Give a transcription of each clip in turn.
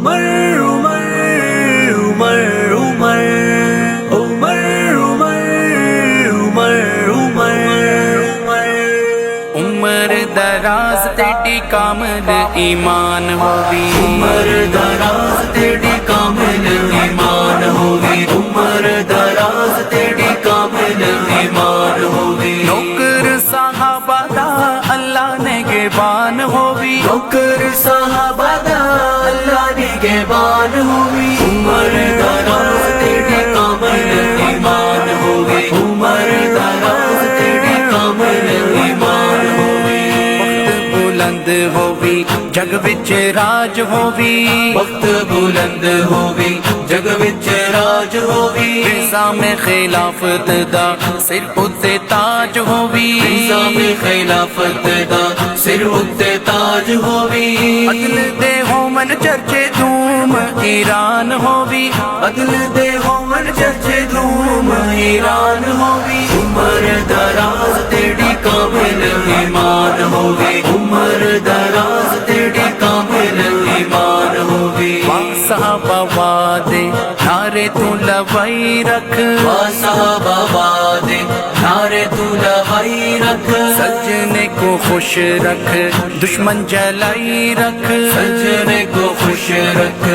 عمر عمر عمر عمر عمر عمر عمر عمر دراز تیری کامل ایمان ہوگی، عمر دراز تیری کامل ایمان ہوگی، عمر دراز تیری کامل ایمان ہوگی، نوکر صحابہ دا اللہ نگہبان ہوگی، نوکر صحابہ دا اللہ نگہبان ہوگی، عمر دراز تیری کامل ایمان ہوگی، عمر دراز تیری کامل ایمان ہوگی، وقت بلند ہوگی جگ وچ راج ہوگی، وقت بلند ہوگی جگ وچ راج ہوگی، نظام خلافت دا سر اتے تاج ہوگی، نظام خلافت دا سر اتے تاج ہوگی، عدل دے ہومن چرچے دھوم ایران ہوگی، عدل دے ہومن چرچے دھوم ایران ہوگی، عمر دراز تیری کامل ایمان ہوگی، عمر دراز تیری کامل ایمان ہوگی، صحابہ وعدے نعرے تو لوائی رکھ، صحابہ وعدے نعرے تو لوائی رکھ، سجنے کو خوش رکھ دشمن جلائی رکھ، سجنے کو خوش رکھ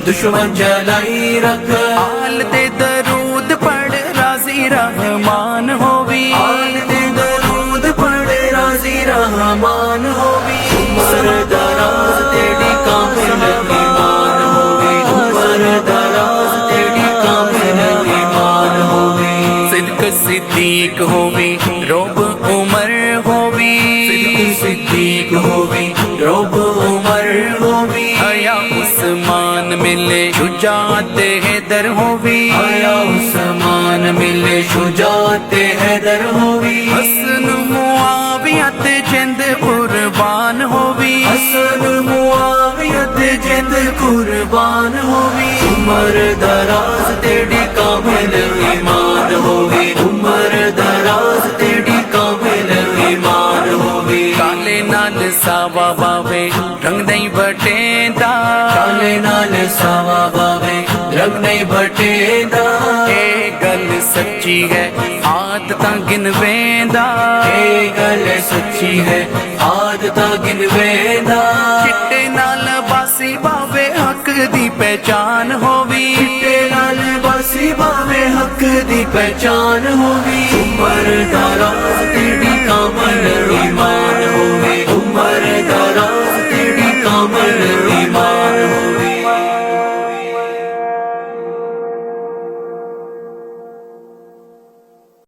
دشمن جلائی رکھ، آل دے درود پڑھ راضی رحمان ہوگی، آل دے درود پڑھ راضی رحمان ہوگی، عمر دراز تیری کامل ایمان ہوگی، عمر دراز تیری کامل ایمان ہوگی، صدق صدیق ہوگی روب عمر ہوگی، صدق صدیق ہوگی رب عمر ہوگی، حیا عثمان ملے شجاعت حیدر ہوگی، آیا عثمان ملے شجاعت حیدر ہوگی، حسن معاویت جند قربان ہوگی، حسن معاویت جند قربان ہوگی، عمر دراز تیری کامل ایمان ہوگی، عمر دراز تیری کامل ایمان ہوگی، کالے نال ساوا باوے رنگ نہیں بٹیندا، کالے نال ساوا باوے رنگ نہیں بٹیندا، اے گل سچی ہے عادتاں گنویندا، اے گل سچی ہے عادتاں گنویندا، چٹے نال باسی باوے حق دی پہچان ہوگی، چٹے نال باسی باوے حق دی پہچان ہوگی، عمر دراز تیری کامل ایمان ہوگی، عمر دراز تیری کامل ایمان